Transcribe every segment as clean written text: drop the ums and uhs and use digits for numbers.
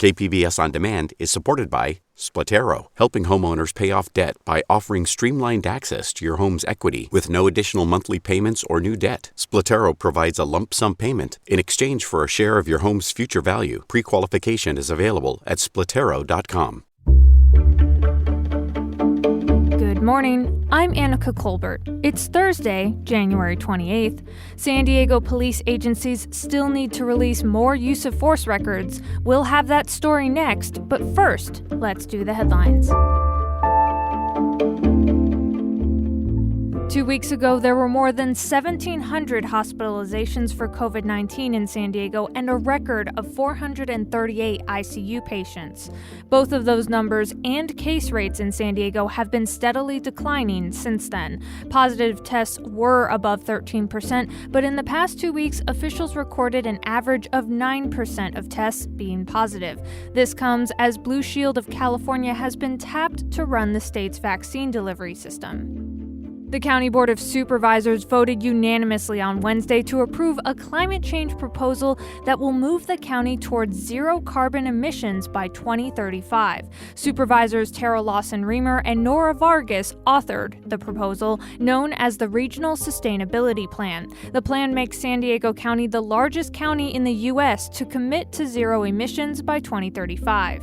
KPBS On Demand is supported by Splatero, helping homeowners pay off debt by offering streamlined access to your home's equity with no additional monthly payments or new debt. Splatero provides a lump sum payment in exchange for a share of your home's future value. Pre-qualification is available at splatero.com. Good morning, I'm Annika Colbert. It's Thursday, January 28th. San Diego police agencies still need to release more use of force records. We'll have that story next, but first, let's do the headlines. 2 weeks ago, there were more than 1,700 hospitalizations for COVID-19 in San Diego and a record of 438 ICU patients. Both of those numbers and case rates in San Diego have been steadily declining since then. Positive tests were above 13%, but in the past 2 weeks, officials recorded an average of 9% of tests being positive. This comes as Blue Shield of California has been tapped to run the state's vaccine delivery system. The County Board of Supervisors voted unanimously on Wednesday to approve a climate change proposal that will move the county towards zero carbon emissions by 2035. Supervisors Tara Lawson-Remer and Nora Vargas authored the proposal, known as the Regional Sustainability Plan. The plan makes San Diego County the largest county in the U.S. to commit to zero emissions by 2035.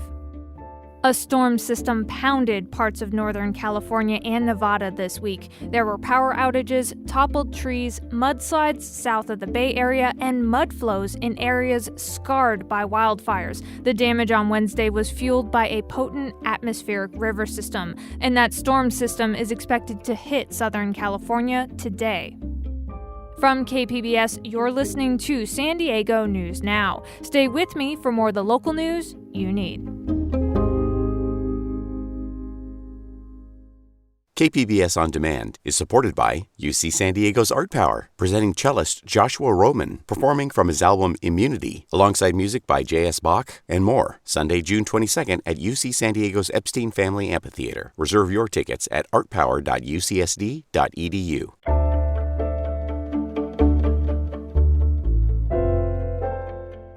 A storm system pounded parts of Northern California and Nevada this week. There were power outages, toppled trees, mudslides south of the Bay Area, and mud flows in areas scarred by wildfires. The damage on Wednesday was fueled by a potent atmospheric river system, and that storm system is expected to hit Southern California today. From KPBS, you're listening to San Diego News Now. Stay with me for more of the local news you need. KPBS On Demand is supported by UC San Diego's Art Power, presenting cellist Joshua Roman, performing from his album Immunity, alongside music by J.S. Bach and more. Sunday, June 22nd at UC San Diego's Epstein Family Amphitheater. Reserve your tickets at artpower.ucsd.edu.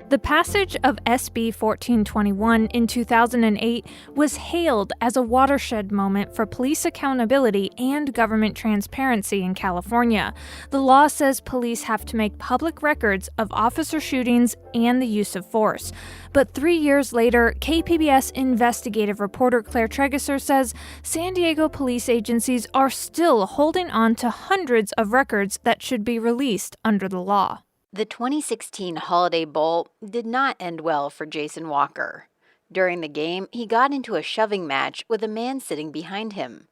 The passage of SB 1421 in 2008 was hailed as a watershed moment for police accountability and government transparency in California. The law says police have to make public records of officer shootings and the use of force. But 3 years later, KPBS investigative reporter Claire Tregeser says San Diego police agencies are still holding on to hundreds of records that should be released under the law. The 2016 Holiday Bowl did not end well for Jason Walker. During the game, he got into a shoving match with a man sitting behind him.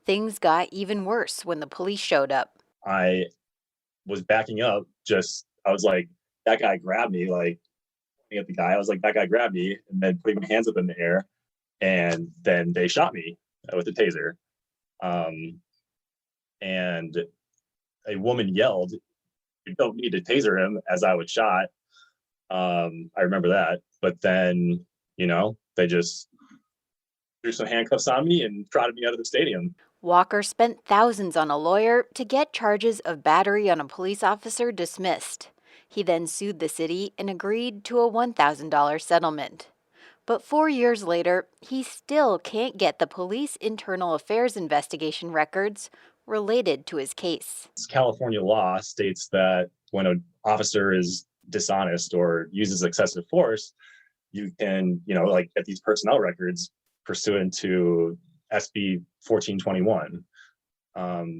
Things got even worse when the police showed up. I was backing up, I was like, that guy grabbed me, like, looking at the guy, I was like, that guy grabbed me, and then putting my hands up in the air, and then they shot me with a taser. And a woman yelled, "You don't need to taser him," as I was shot. I remember that. But then, they just threw some handcuffs on me and trotted me out of the stadium. Walker spent thousands on a lawyer to get charges of battery on a police officer dismissed. He then sued the city and agreed to a $1,000 settlement. But 4 years later, he still can't get the police internal affairs investigation records related to his case. California law states that when an officer is dishonest or uses excessive force, you can, get these personnel records pursuant to SB 1421.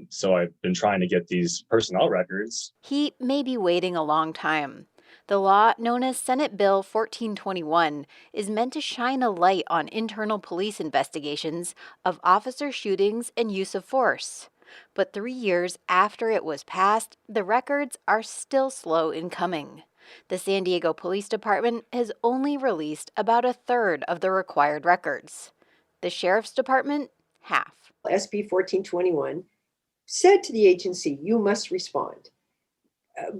So I've been trying to get these personnel records. He may be waiting a long time. The law, known as Senate Bill 1421, is meant to shine a light on internal police investigations of officer shootings and use of force. But 3 years after it was passed, the records are still slow in coming. The San Diego Police Department has only released about a third of the required records. The Sheriff's Department, half. SB 1421 said to the agency, you must respond.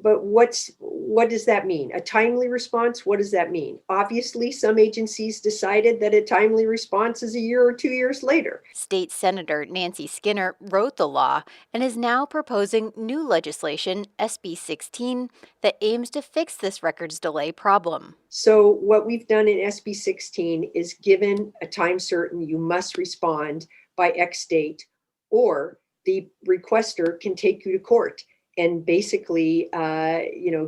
But what does that mean? A timely response? What does that mean? Obviously, some agencies decided that a timely response is a year or 2 years later. State Senator Nancy Skinner wrote the law and is now proposing new legislation, SB 16, that aims to fix this records delay problem. So what we've done in SB 16 is given a time certain you must respond by X date, or the requester can take you to court and basically,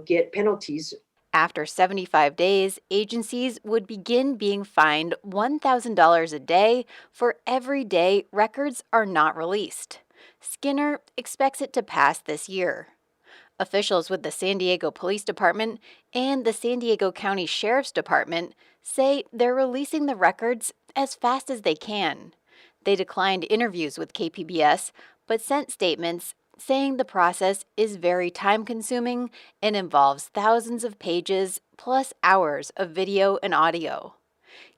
get penalties. After 75 days, agencies would begin being fined $1,000 a day for every day records are not released. Skinner expects it to pass this year. Officials with the San Diego Police Department and the San Diego County Sheriff's Department say they're releasing the records as fast as they can. They declined interviews with KPBS, but sent statements saying the process is very time-consuming and involves thousands of pages plus hours of video and audio.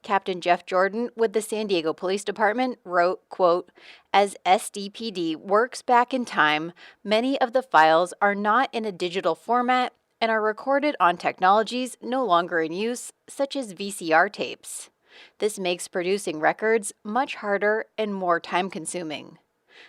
Captain Jeff Jordan with the San Diego Police Department wrote, quote, "As SDPD works back in time, many of the files are not in a digital format and are recorded on technologies no longer in use, such as VCR tapes. This makes producing records much harder and more time-consuming."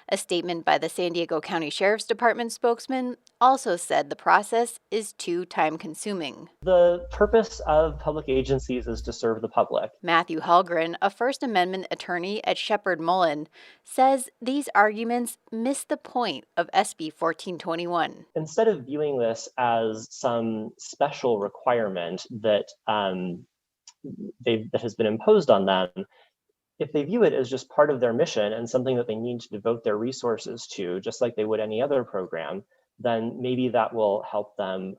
A statement by the San Diego County Sheriff's Department spokesman also said the process is too time-consuming. The purpose of public agencies is to serve the public. Matthew Hallgren, a First Amendment attorney at Shepard Mullen, says these arguments miss the point of SB 1421. Instead of viewing this as some special requirement that has been imposed on them, if they view it as just part of their mission and something that they need to devote their resources to, just like they would any other program, then maybe that will help them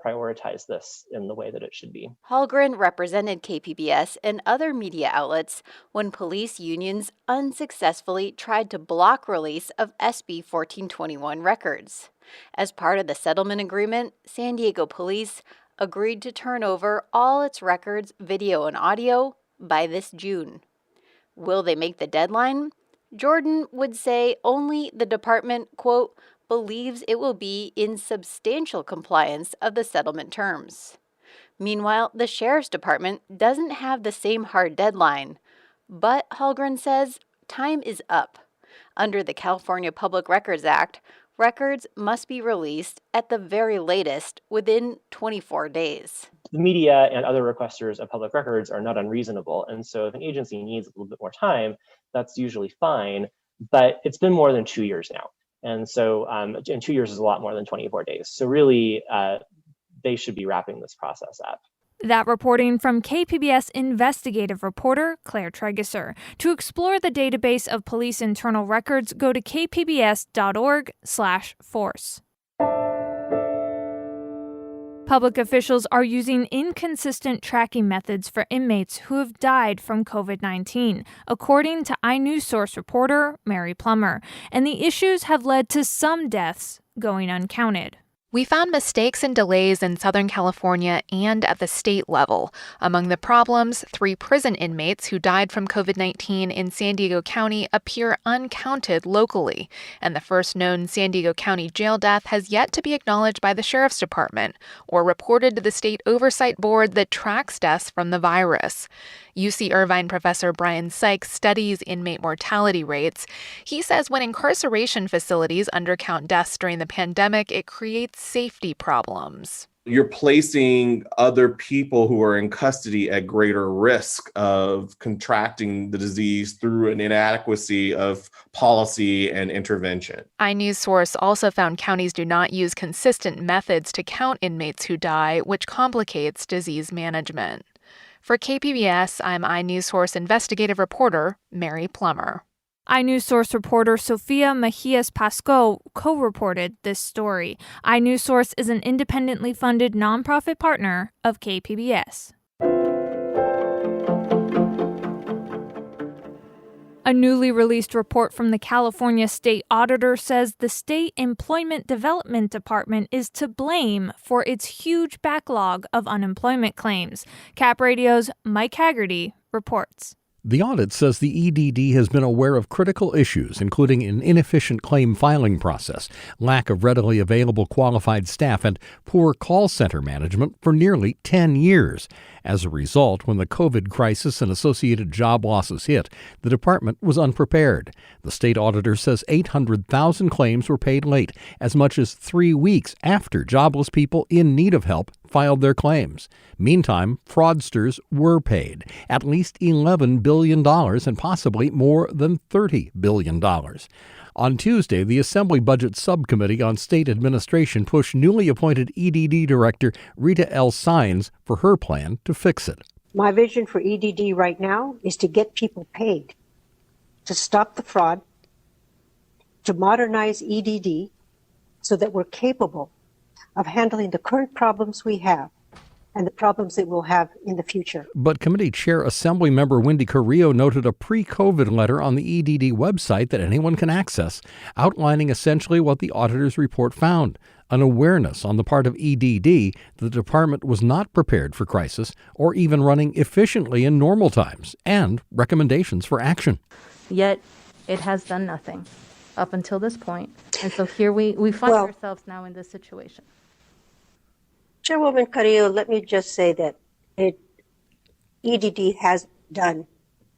prioritize this in the way that it should be. Hallgren represented KPBS and other media outlets when police unions unsuccessfully tried to block release of SB 1421 records. As part of the settlement agreement, San Diego Police agreed to turn over all its records, video and audio, by this June. Will they make the deadline? Jordan would say only the department, quote, believes it will be in substantial compliance of the settlement terms. Meanwhile, the Sheriff's Department doesn't have the same hard deadline, but Hallgren says time is up. Under the California Public Records Act, records must be released at the very latest within 24 days. The media and other requesters of public records are not unreasonable. And so if an agency needs a little bit more time, that's usually fine. But it's been more than 2 years now. And so and 2 years is a lot more than 24 days. So really, they should be wrapping this process up. That reporting from KPBS investigative reporter Claire Tregeser. To explore the database of police internal records, go to kpbs.org/force. Public officials are using inconsistent tracking methods for inmates who have died from COVID-19, according to Inewsource reporter Mary Plummer, and the issues have led to some deaths going uncounted. We found mistakes and delays in Southern California and at the state level. Among the problems, 3 prison inmates who died from COVID-19 in San Diego County appear uncounted locally, and the first known San Diego County jail death has yet to be acknowledged by the Sheriff's Department or reported to the state oversight board that tracks deaths from the virus. UC Irvine professor Brian Sykes studies inmate mortality rates. He says when incarceration facilities undercount deaths during the pandemic, it creates safety problems. You're placing other people who are in custody at greater risk of contracting the disease through an inadequacy of policy and intervention. Inewsource also found counties do not use consistent methods to count inmates who die, which complicates disease management. For KPBS, I'm Inewsource investigative reporter Mary Plummer. Inewsource reporter Sofia Mejias Pasco co-reported this story. Inewsource is an independently funded nonprofit partner of KPBS. A newly released report from the California State Auditor says the State Employment Development Department is to blame for its huge backlog of unemployment claims. Cap Radio's Mike Haggerty reports. The audit says the EDD has been aware of critical issues, including an inefficient claim filing process, lack of readily available qualified staff, and poor call center management for nearly 10 years. As a result, when the COVID crisis and associated job losses hit, the department was unprepared. The state auditor says 800,000 claims were paid late, as much as 3 weeks after jobless people in need of help filed their claims. Meantime, fraudsters were paid at least $11 billion and possibly more than $30 billion. On Tuesday, the Assembly Budget Subcommittee on State Administration pushed newly appointed EDD Director Rita L. Sines for her plan to fix it. My vision for EDD right now is to get people paid, to stop the fraud, to modernize EDD so that we're capable of handling the current problems we have and the problems that we'll have in the future. But committee chair Assemblymember Wendy Carrillo noted a pre-COVID letter on the EDD website that anyone can access, outlining essentially what the auditor's report found, an awareness on the part of EDD that the department was not prepared for crisis or even running efficiently in normal times, and recommendations for action. Yet it has done nothing up until this point. And so here we find ourselves now in this situation. Chairwoman Carrillo, let me just say that EDD has done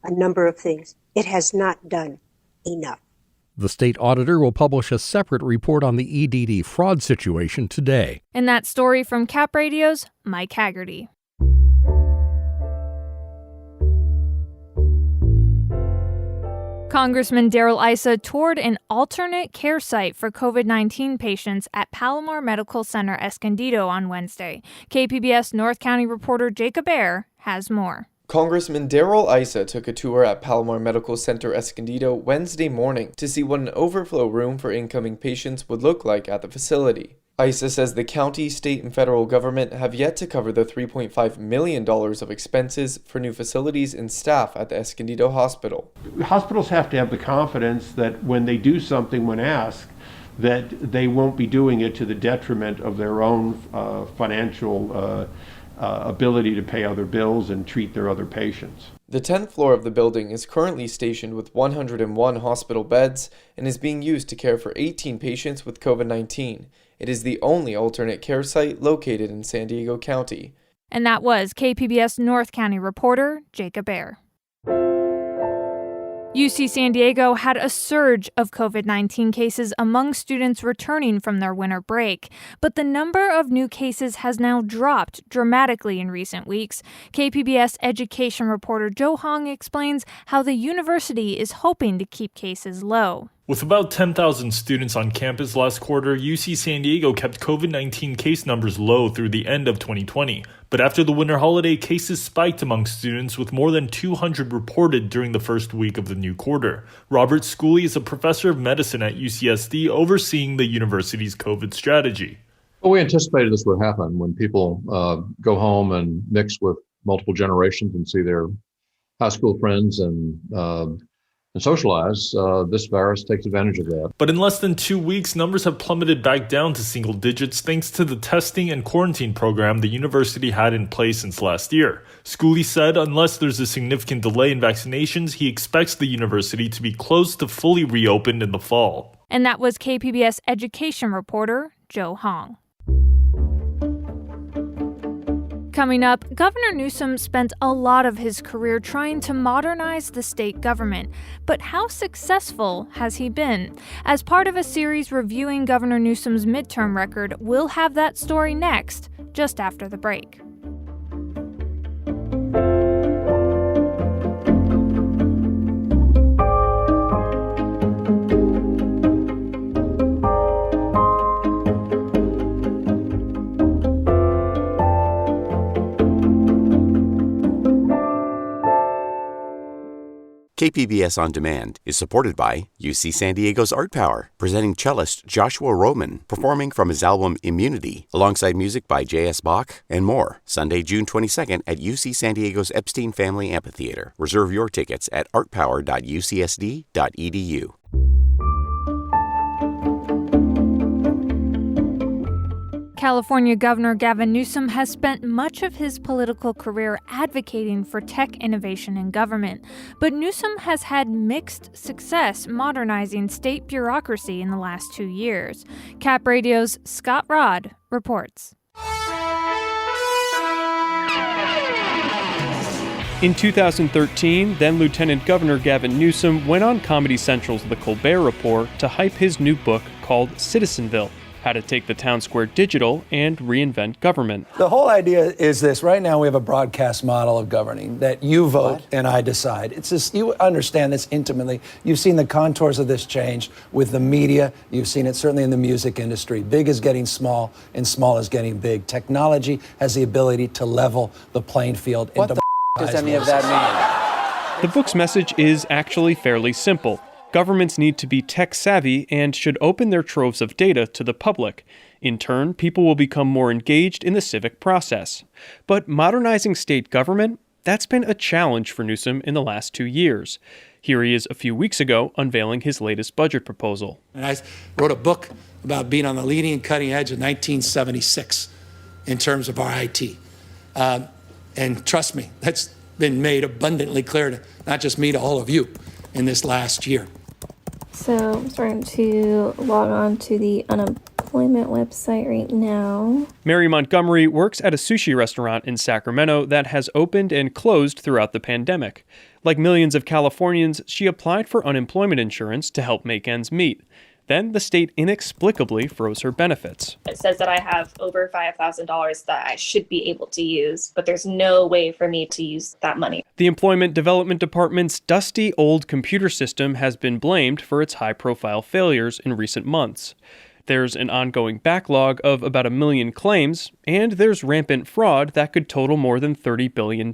a number of things. It has not done enough. The state auditor will publish a separate report on the EDD fraud situation today. And that story from Cap Radio's Mike Haggerty. Congressman Darrell Issa toured an alternate care site for COVID-19 patients at Palomar Medical Center Escondido on Wednesday. KPBS North County reporter Jacob Ayer has more. Congressman Darrell Issa took a tour at Palomar Medical Center Escondido Wednesday morning to see what an overflow room for incoming patients would look like at the facility. Issa says the county, state, and federal government have yet to cover the $3.5 million of expenses for new facilities and staff at the Escondido Hospital. Hospitals have to have the confidence that when they do something when asked, that they won't be doing it to the detriment of their own financial ability to pay other bills and treat their other patients. The 10th floor of the building is currently stationed with 101 hospital beds and is being used to care for 18 patients with COVID-19. It is the only alternate care site located in San Diego County. And that was KPBS North County reporter Jacob Ayer. UC San Diego had a surge of COVID-19 cases among students returning from their winter break, but the number of new cases has now dropped dramatically in recent weeks. KPBS education reporter Joe Hong explains how the university is hoping to keep cases low. With about 10,000 students on campus last quarter, UC San Diego kept COVID-19 case numbers low through the end of 2020. But after the winter holiday, cases spiked among students, with more than 200 reported during the first week of the new quarter. Robert Schooley is a professor of medicine at UCSD, overseeing the university's COVID strategy. Well, we anticipated this would happen when people go home and mix with multiple generations and see their high school friends and socialize. This virus takes advantage of that. But in less than 2 weeks, numbers have plummeted back down to single digits thanks to the testing and quarantine program the university had in place since last year. Schooley said unless there's a significant delay in vaccinations, he expects the university to be close to fully reopened in the fall. And that was KPBS education reporter Joe Hong. Coming up, Governor Newsom spent a lot of his career trying to modernize the state government. But how successful has he been? As part of a series reviewing Governor Newsom's midterm record, we'll have that story next, just after the break. KPBS On Demand is supported by UC San Diego's Art Power, presenting cellist Joshua Roman, performing from his album Immunity, alongside music by J.S. Bach and more. Sunday, June 22nd at UC San Diego's Epstein Family Amphitheater. Reserve your tickets at artpower.ucsd.edu. California Governor Gavin Newsom has spent much of his political career advocating for tech innovation in government, but Newsom has had mixed success modernizing state bureaucracy in the last 2 years. Cap Radio's Scott Rod reports. In 2013, then Lieutenant Governor Gavin Newsom went on Comedy Central's The Colbert Report to hype his new book called Citizenville: How to Take the Town Square Digital and Reinvent Government. The whole idea is this. Right now we have a broadcast model of governing that you vote and I decide. It's just, you understand this intimately. You've seen the contours of this change with the media. You've seen it certainly in the music industry. Big is getting small and small is getting big. Technology has the ability to level the playing field. What the does any of that mean? The book's message is actually fairly simple. Governments need to be tech-savvy and should open their troves of data to the public. In turn, people will become more engaged in the civic process. But modernizing state government, that's been a challenge for Newsom in the last 2 years. Here he is a few weeks ago unveiling his latest budget proposal. And I wrote a book about being on the leading and cutting edge of 1976 in terms of our IT. And trust me, that's been made abundantly clear to not just me, to all of you in this last year. So I'm starting to log on to the unemployment website right now. Mary Montgomery works at a sushi restaurant in Sacramento that has opened and closed throughout the pandemic. Like millions of Californians, she applied for unemployment insurance to help make ends meet. Then the state inexplicably froze her benefits. It says that I have over $5,000 that I should be able to use, but there's no way for me to use that money. The Employment Development Department's dusty old computer system has been blamed for its high-profile failures in recent months. There's an ongoing backlog of about 1 million claims, and there's rampant fraud that could total more than $30 billion.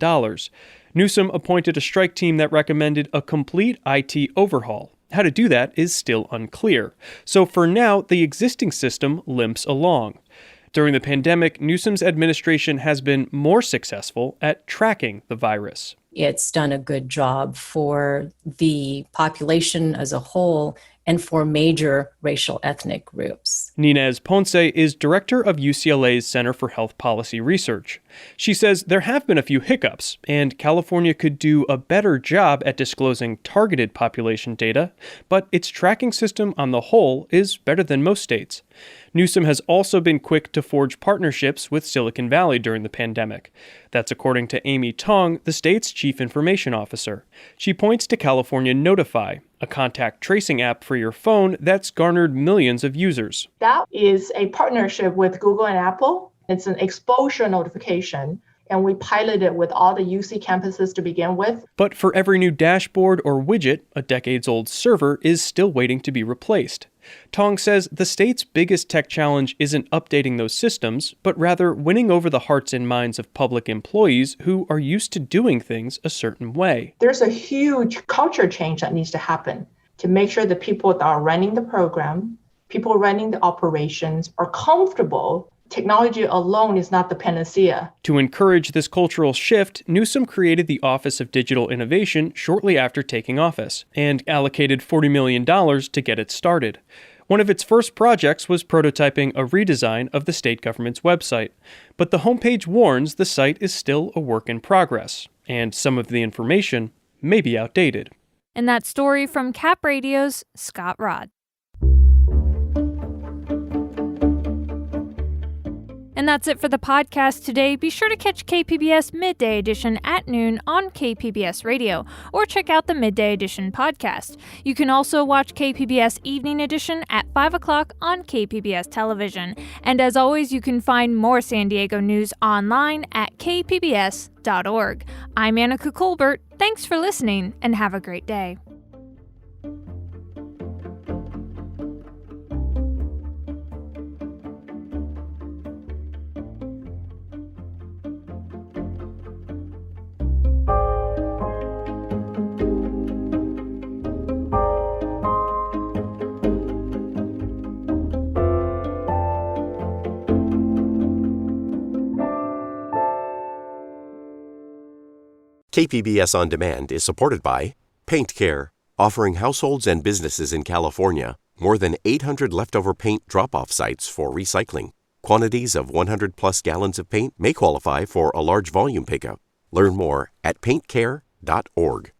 Newsom appointed a strike team that recommended a complete IT overhaul. How to do that is still unclear. So for now, the existing system limps along. During the pandemic, Newsom's administration has been more successful at tracking the virus. It's done a good job for the population as a whole and for major racial ethnic groups. Inez Ponce is director of UCLA's Center for Health Policy Research. She says there have been a few hiccups, and California could do a better job at disclosing targeted population data, but its tracking system on the whole is better than most states. Newsom has also been quick to forge partnerships with Silicon Valley during the pandemic. That's according to Amy Tong, the state's chief information officer. She points to California Notify, a contact tracing app for your phone that's garnered millions of users. That is a partnership with Google and Apple. It's an exposure notification, and we piloted it with all the UC campuses to begin with. But for every new dashboard or widget, a decades-old server is still waiting to be replaced. Tong says the state's biggest tech challenge isn't updating those systems, but rather winning over the hearts and minds of public employees who are used to doing things a certain way. There's a huge culture change that needs to happen to make sure the people that are running the program, people running the operations, are comfortable. Technology alone is not the panacea. To encourage this cultural shift, Newsom created the Office of Digital Innovation shortly after taking office and allocated $40 million to get it started. One of its first projects was prototyping a redesign of the state government's website. But the homepage warns the site is still a work in progress, and some of the information may be outdated. And that story from Cap Radio's Scott Rod. And that's it for the podcast today. Be sure to catch KPBS Midday Edition at noon on KPBS Radio, or check out the Midday Edition podcast. You can also watch KPBS Evening Edition at 5 o'clock on KPBS Television. And as always, you can find more San Diego news online at kpbs.org. I'm Annika Colbert. Thanks for listening, and have a great day. KPBS On Demand is supported by Paint Care, offering households and businesses in California more than 800 leftover paint drop-off sites for recycling. Quantities of 100 plus gallons of paint may qualify for a large volume pickup. Learn more at paintcare.org.